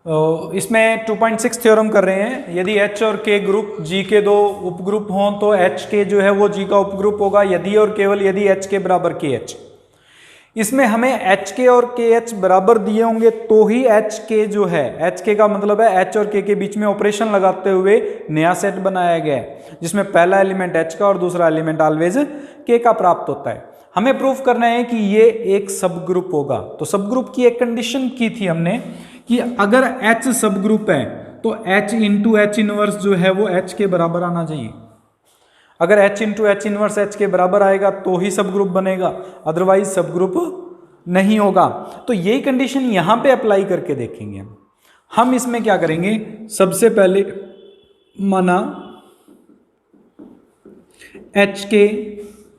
इसमें 2.6 थ्योरम कर रहे हैं। यदि H और K ग्रुप G के दो उपग्रुप हों तो HK जो है वो G का उपग्रुप होगा, यदि और केवल यदि HK बराबर KH। इसमें हमें HK और KH बराबर दिए होंगे तो ही HK जो है, HK का मतलब है H और K के बीच में ऑपरेशन लगाते हुए नया सेट बनाया गया है जिसमें पहला एलिमेंट H का और दूसरा एलिमेंट ऑलवेज K का प्राप्त होता है। हमें प्रूफ करना है कि ये एक सब ग्रुप होगा। तो सब ग्रुप की एक कंडीशन की थी हमने कि अगर H सब ग्रुप है तो H इंटू H इनवर्स जो है वो H के बराबर आना चाहिए। अगर H into H inverse H के बराबर आएगा तो ही सब ग्रुप बनेगा, अदरवाइज सब ग्रुप नहीं होगा। तो यही कंडीशन यहां पे अप्लाई करके देखेंगे हम इसमें क्या करेंगे, सबसे पहले माना HK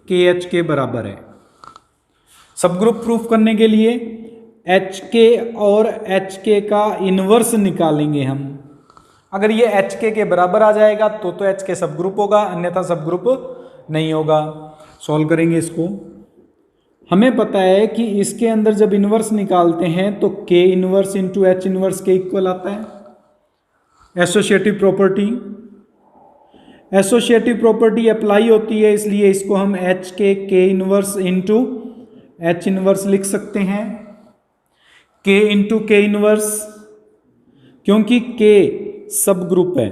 KH के बराबर है। सब ग्रुप प्रूफ करने के लिए HK और HK का इनवर्स निकालेंगे हम। अगर ये HK के बराबर आ जाएगा तो HK सब ग्रुप होगा, अन्यथा सब ग्रुप नहीं होगा। सॉल्व करेंगे इसको। हमें पता है कि इसके अंदर जब इनवर्स निकालते हैं तो K inverse into H inverse के इक्वल आता है। एसोसिएटिव प्रॉपर्टी अप्लाई होती है, इसलिए इसको हम HK K inverse into H inverse लिख सकते हैं। K इंटू K इनवर्स, क्योंकि K सब ग्रुप है।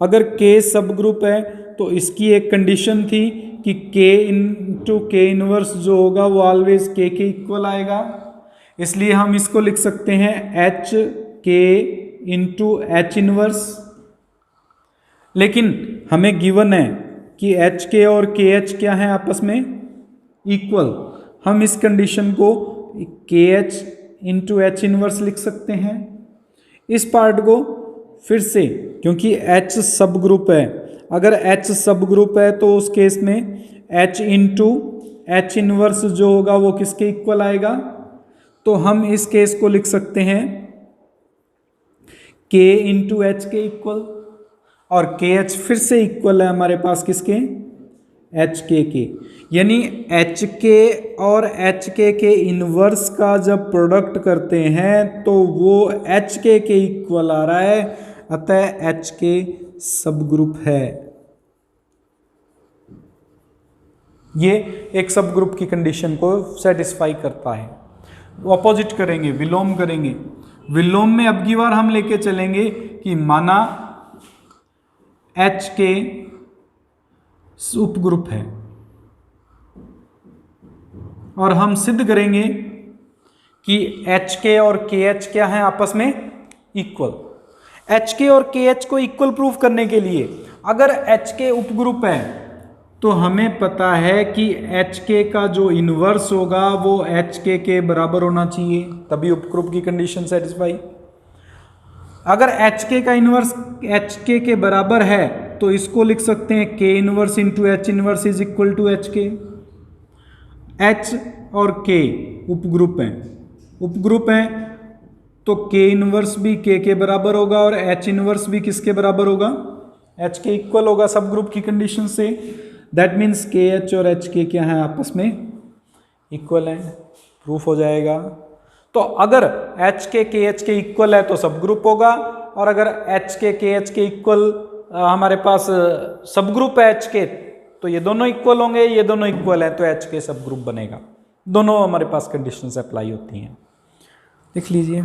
अगर K सब ग्रुप है तो इसकी एक कंडीशन थी कि K इंटू K इनवर्स जो होगा वो ऑलवेज K के इक्वल आएगा, इसलिए हम इसको लिख सकते हैं HK इंटू H इनवर्स। लेकिन हमें गिवन है कि HK और KH क्या है आपस में इक्वल। हम इस कंडीशन को KH इंटू H इनवर्स लिख सकते हैं। इस पार्ट को फिर से, क्योंकि H सब ग्रुप है, अगर H सब ग्रुप है तो उस केस में H इंटू H इनवर्स जो होगा वो किसके इक्वल आएगा, तो हम इस केस को लिख सकते हैं K इंटू H के इक्वल, और KH फिर से इक्वल है हमारे पास किसके, HK के। यानी HK और HK के इनवर्स का जब प्रोडक्ट करते हैं तो वो HK के इक्वल आ रहा है, अतः HK सब ग्रुप है। ये एक सब ग्रुप की कंडीशन को सेटिस्फाई करता है। ऑपोजिट करेंगे, विलोम करेंगे। विलोम में अब की बार हम लेके चलेंगे कि माना HK उपग्रुप है और हम सिद्ध करेंगे कि HK और KH क्या है आपस में इक्वल। HK और KH को इक्वल प्रूफ करने के लिए अगर HK उपग्रुप है तो हमें पता है कि HK का जो इनवर्स होगा वो HK के बराबर होना चाहिए, तभी उपग्रुप की कंडीशन सेटिस्फाई। अगर HK का इनवर्स HK के बराबर है तो इसको लिख सकते हैं K inverse into H inverse is equal to HK। H और K उपग्रुप हैं तो K इनवर्स भी K के बराबर होगा और H इनवर्स भी किसके बराबर होगा, H के इक्वल होगा सब ग्रुप की कंडीशन से। दैट मीन्स KH और HK क्या है आपस में इक्वल है, प्रूफ हो जाएगा। तो अगर HK KH के इक्वल है तो सब ग्रुप होगा, और अगर HK KH के इक्वल हमारे पास सब ग्रुप है HK, तो ये दोनों इक्वल होंगे, ये दोनों इक्वल है तो HK सब ग्रुप बनेगा। दोनों हमारे पास कंडीशंस अप्लाई होती हैं। देख लीजिए,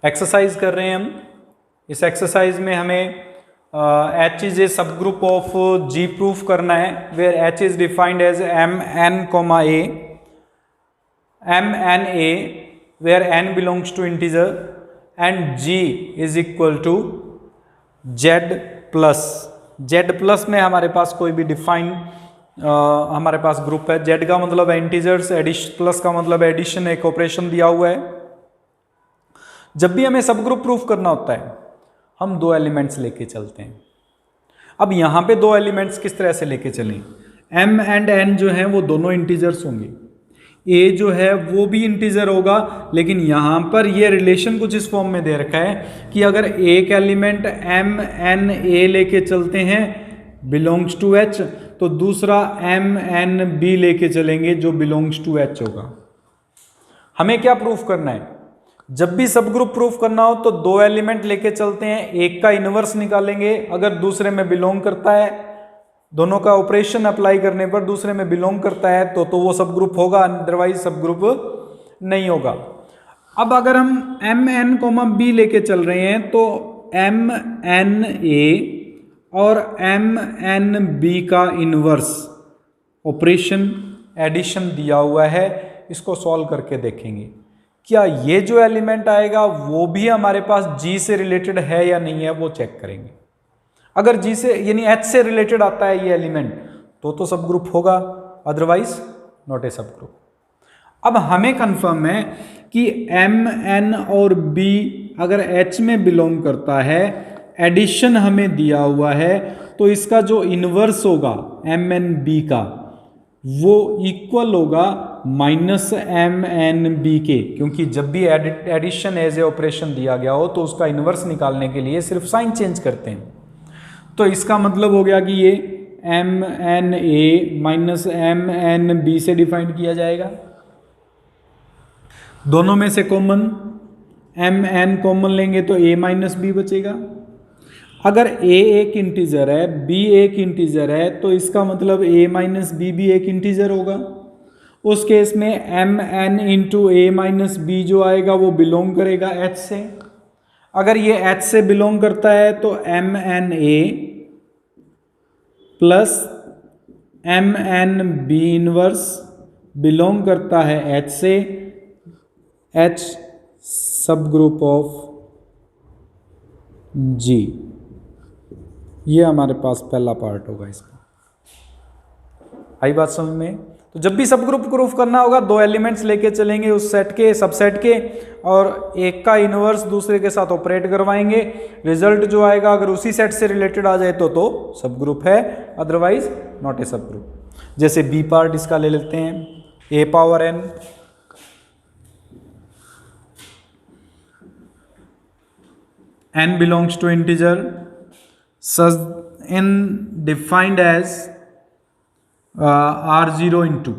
एक्सरसाइज कर रहे हैं हम। इस एक्सरसाइज में हमें H is a subgroup of G proof करना है, where H is defined as MNA where n belongs to integer and G is equal to Z plus में हमारे पास कोई भी डिफाइन हमारे पास ग्रुप है। Z का मतलब है इंटीजर्स, प्लस का मतलब है एडिशन, एक ऑपरेशन दिया हुआ है। जब भी हमें सब ग्रुप प्रूफ करना होता है हम दो एलिमेंट्स लेके चलते हैं। अब यहाँ पे दो एलिमेंट्स किस तरह से लेके चलें, M एंड N जो है वो दोनों इंटीजर्स होंगे, A जो है वो भी इंटीजर होगा, लेकिन यहाँ पर ये रिलेशन कुछ इस फॉर्म में दे रखा है कि अगर एक एलिमेंट MNA लेके चलते हैं बिलोंग्स टू H, तो दूसरा MNB लेके चलेंगे जो बिलोंग्स टू H होगा। हमें क्या प्रूफ करना है जब भी सब ग्रुप प्रूफ करना हो तो दो एलिमेंट लेके चलते हैं, एक का इनवर्स निकालेंगे, अगर दूसरे में बिलोंग करता है, दोनों का ऑपरेशन अप्लाई करने पर दूसरे में बिलोंग करता है तो वो सब ग्रुप होगा, अदरवाइज सब ग्रुप नहीं होगा। अब अगर हम एम एन कोमा बी लेके चल रहे हैं तो एम एन ए और एम एन बी का इनवर्स ऑपरेशन एडिशन दिया हुआ है, इसको सॉल्व करके देखेंगे क्या ये जो एलिमेंट आएगा वो भी हमारे पास जी से रिलेटेड है या नहीं है, वो चेक करेंगे। अगर जी से यानी एच से रिलेटेड आता है ये एलिमेंट तो सब ग्रुप होगा, अदरवाइज नॉट ए सब ग्रुप। अब हमें कंफर्म है कि एम एन और बी अगर एच में बिलोंग करता है, एडिशन हमें दिया हुआ है, तो इसका जो इनवर्स होगा एम एन बी का वो इक्वल होगा माइनस एम एन बी के, क्योंकि जब भी एडिशन एज ए ऑपरेशन दिया गया हो तो उसका इनवर्स निकालने के लिए सिर्फ साइन चेंज करते हैं। तो इसका मतलब हो गया कि ये M N A minus M N B से डिफाइन किया जाएगा। दोनों में से कॉमन एम एन कॉमन लेंगे तो ए माइनस बी बचेगा। अगर a एक इंटीजर है, b एक इंटीजर है, तो इसका मतलब a माइनस बी भी एक इंटीजर होगा। उस केस में एम एन इंटू ए माइनस बी जो आएगा वो बिलोंग करेगा h से। अगर ये h से बिलोंग करता है तो M N A plus M N B inverse belong करता है h से, h सब ग्रुप ऑफ g। ये हमारे पास पहला पार्ट होगा इसका। आई बात समझ में? तो जब भी सब ग्रुप प्रूफ करना होगा दो एलिमेंट्स लेके चलेंगे उस सेट के, सबसेट के, और एक का इनवर्स दूसरे के साथ ऑपरेट करवाएंगे। रिजल्ट जो आएगा अगर उसी सेट से रिलेटेड आ जाए तो सब ग्रुप है, अदरवाइज नॉट ए सब ग्रुप। जैसे बी पार्ट इसका ले लेते हैं, a power n n belongs to integer such n defined as r0 into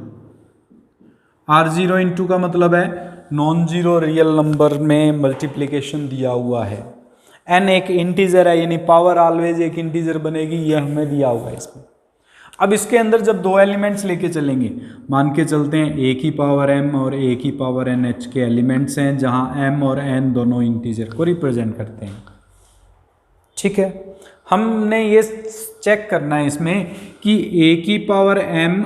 का मतलब है नॉन जीरो रियल नंबर में मल्टीप्लिकेशन दिया हुआ है। n एक इंटीजर है, यानी पावर ऑलवेज एक इंटीजर बनेगी, ये हमें दिया हुआ है इसमें। अब इसके अंदर जब दो एलिमेंट्स लेके चलेंगे, मान के चलते हैं a की पावर m और a की पावर n h के एलिमेंट्स हैं, जहां m और n दोनों इंटीजर को रिप्रेजेंट करते हैं। ठीक है, हमने ये चेक करना है इसमें कि a की पावर m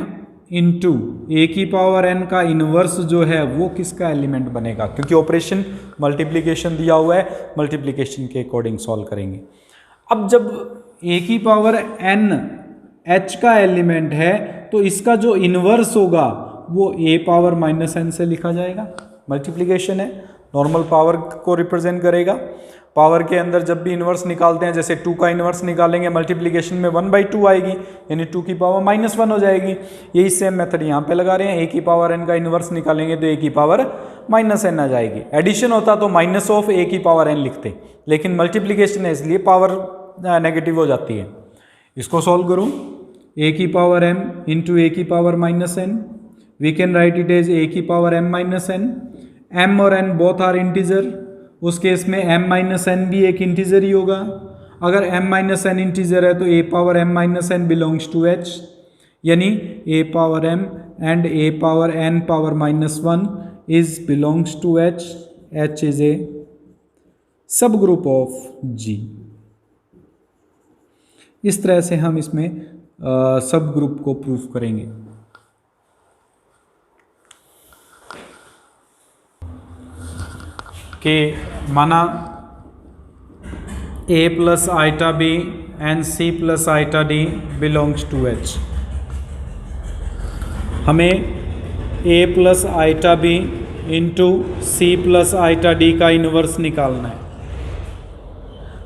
इंटू a की पावर n का इनवर्स जो है वो किसका एलिमेंट बनेगा, क्योंकि ऑपरेशन मल्टीप्लिकेशन दिया हुआ है, मल्टीप्लिकेशन के अकॉर्डिंग सॉल्व करेंगे। अब जब a की पावर n h का एलिमेंट है तो इसका जो इनवर्स होगा वो a पावर माइनस n से लिखा जाएगा। मल्टीप्लिकेशन है, नॉर्मल पावर को रिप्रेजेंट करेगा। पावर के अंदर जब भी इनवर्स निकालते हैं, जैसे 2 का इनवर्स निकालेंगे मल्टीप्लिकेशन में 1/2 आएगी, यानी 2 की पावर -1 हो जाएगी। यही सेम मेथड यहाँ पे लगा रहे हैं, a की पावर n का इनवर्स निकालेंगे तो a की पावर -n आ जाएगी। एडिशन होता तो माइनस ऑफ a की पावर n लिखते, लेकिन मल्टीप्लिकेशन है इसलिए पावर नेगेटिव हो जाती है। इसको सॉल्व करो, a की पावर m इंटू a की power -n, we can write it as a की पावर m-n। m और n बोथ आर इंटीजर, उस केस में m-n भी एक इंटीजर ही होगा। अगर m-n इंटीजर है तो a power m-n belongs to h, यानी a power m and a power n power -1 is belongs to h। h is a subgroup of g। इस तरह से हम इसमें सब ग्रुप को प्रूफ करेंगे। कि माना a plus iota b and c plus iota d belongs to h। हमें a plus iota b into c plus iota d का इनवर्स निकालना है।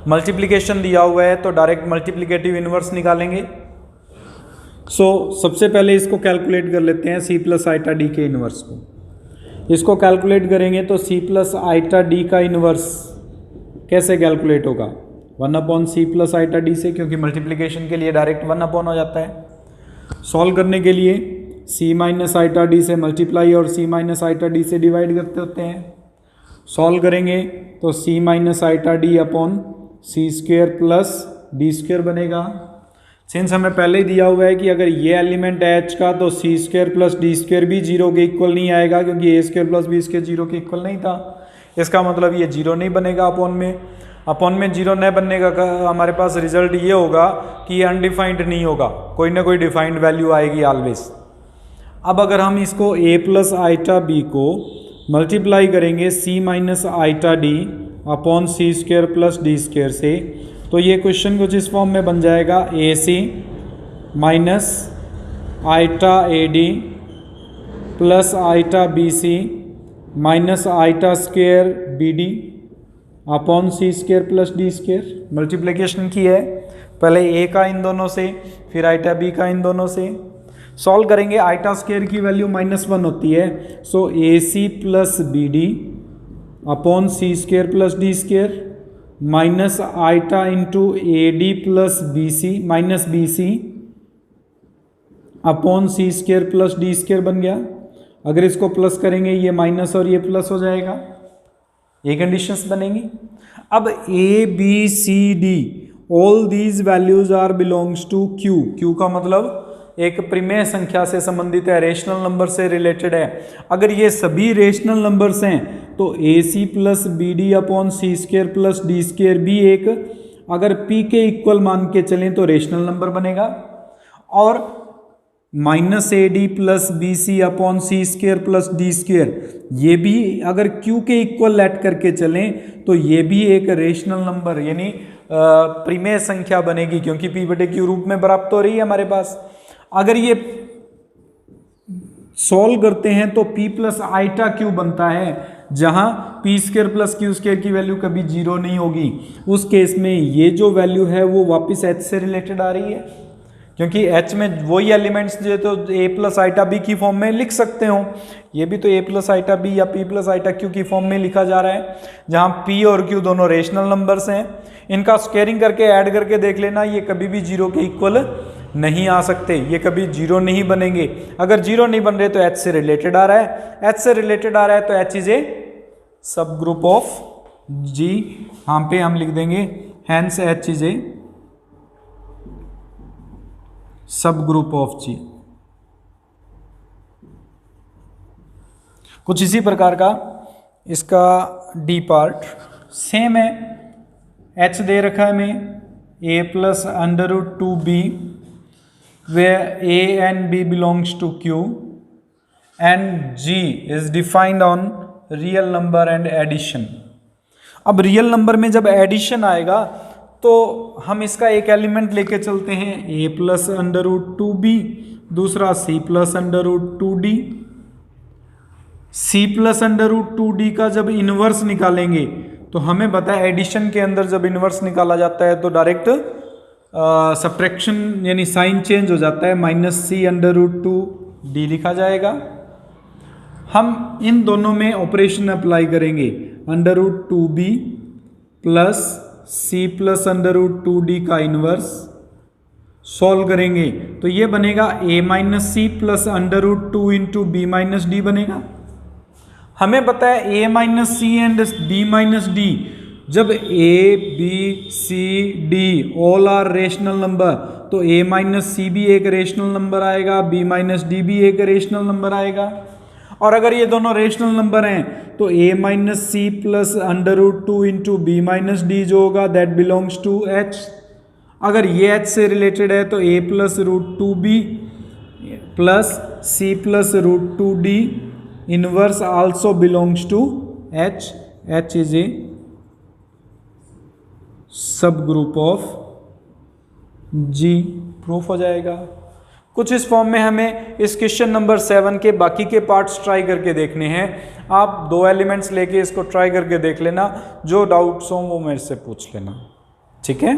मल्टीप्लिकेशन दिया हुआ है तो डायरेक्ट मल्टीप्लिकेटिव इनवर्स निकालेंगे। सबसे पहले इसको कैलकुलेट कर लेते हैं, c प्लस आइटा d के इनवर्स को। इसको कैलकुलेट करेंगे तो c प्लस आइटा d का इनवर्स कैसे कैलकुलेट होगा, 1/c प्लस आइटा d से, क्योंकि मल्टीप्लिकेशन के लिए डायरेक्ट 1/, हो जाता है। सॉल्व करने के लिए c माइनस आइटा d से मल्टीप्लाई और c माइनस आइटा d से डिवाइड करते होते हैं। सॉल्व करेंगे तो c minus iota d upon सी स्क्वेयर प्लस डी स्क्वेयर बनेगा। सिंस हमें पहले ही दिया हुआ है कि अगर ये एलिमेंट है h का तो c square plus D square भी जीरो के इक्वल नहीं आएगा, क्योंकि a square plus b square zero के इक्वल नहीं था। इसका मतलब ये जीरो नहीं बनेगा अपॉन में जीरो न बनने का हमारे पास रिजल्ट ये होगा कि ये अनडिफाइंड नहीं होगा, कोई ना कोई डिफाइंड वैल्यू आएगी ऑलवेज। अब अगर हम इसको a प्लस आइटा बी को मल्टीप्लाई करेंगे c minus iota d upon सी स्क्वेयर प्लस डी स्क्वेयर से, तो ये क्वेश्चन कुछ इस फॉर्म में बन जाएगा ac minus iota A D plus iota B C minus iota square B D upon C square plus D square. Multiplication की है, पहले a का इन दोनों से, फिर आइटा b का इन दोनों से। सॉल्व करेंगे, आइटा स्क्वेयर की वैल्यू -1 होती है, so a c plus b D upon C square plus D square minus iota into a D plus B C minus b C upon C square plus D square बन गया। अगर इसको plus करेंगे ये minus और ये plus हो जाएगा, ये कंडीशंस बनेंगी। अब A B C D all these values are belongs to Q. Q का मतलब एक प्रिमेय संख्या से संबंधित है, रेशनल नंबर से रिलेटेड है। अगर ये सभी रेशनल नंबर्स हैं तो a c plus b D upon C square plus D square भी एक, अगर पी के इक्वल मान के चलें तो रेशनल नंबर बनेगा। और minus A D plus B C upon C square plus D square ये भी अगर क्यू के इक्वल लेट करके चलें तो ये भी एक रेशनल नंबर यानी प्रिमेय संख्या बनेगी, क्योंकि पी बटे क्यू रूप में प्राप्त हो रही है हमारे पास। अगर ये सॉल्व करते हैं तो p प्लस आइटा क्यू बनता है, जहां P square plus Q square की वैल्यू कभी जीरो नहीं होगी। उस केस में ये जो वैल्यू है वो वापस h से रिलेटेड आ रही है, क्योंकि h में वही एलिमेंट्स जो तो a प्लस आइटा बी की फॉर्म में लिख सकते हो, ये भी तो a प्लस आइटा बी या p प्लस आइटा क्यू की फॉर्म में लिखा जा रहा है, जहां p और q दोनों रेशनल नंबर्स हैं। इनका स्क्वेयरिंग करके ऐड करके देख लेना, ये कभी भी जीरो के इक्वल नहीं आ सकते, ये कभी जीरो नहीं बनेंगे। अगर जीरो नहीं बन रहे तो h से रिलेटेड आ रहा है, h से रिलेटेड आ रहा है तो h is a subgroup of g। यहाँ पे हम लिख देंगे hence h is a subgroup of g। कुछ इसी प्रकार का इसका डी पार्ट सेम है, h दे रखा है हमें a plus under root 2b where a and b belongs to q and g is defined on real number and addition। अब रियल नंबर में जब एडिशन आएगा तो हम इसका एक एलिमेंट लेके चलते हैं a plus under root 2b, दूसरा c plus under root 2d। c plus under root 2d का जब इनवर्स निकालेंगे तो हमें पता है एडिशन के अंदर जब इनवर्स निकाला जाता है तो डायरेक्ट सब्ट्रैक्शन यानी साइन चेंज हो जाता है, माइनस सी अंडर रूट 2d लिखा जाएगा। हम इन दोनों में ऑपरेशन अप्लाई करेंगे, under root 2b plus c plus under root 2d का इनवर्स। सॉल्व करेंगे तो ये बनेगा a minus c plus under root 2 into b minus d बनेगा। हमें पता है a minus c and b minus d, जब a b c d all are rational number तो a माइनस सी भी एक रेशनल नंबर आएगा, b माइनस डी भी एक रेशनल नंबर आएगा। और अगर ये दोनों रेशनल नंबर हैं तो a minus c plus under root 2 into b minus d जो होगा दैट बिलोंग्स टू h। अगर ये h से रिलेटेड है तो a plus root 2b plus c plus root 2d inverse also belongs to h। h is a subgroup of g। Proof हो जाएगा। कुछ इस फॉर्म में हमें इस क्वेश्चन नंबर 7 के बाकी के पार्ट्स ट्राई करके देखने हैं। आप दो एलिमेंट्स लेके इसको ट्राई करके देख लेना, जो डाउट्स हो वो मेरे से पूछ लेना, ठीक है।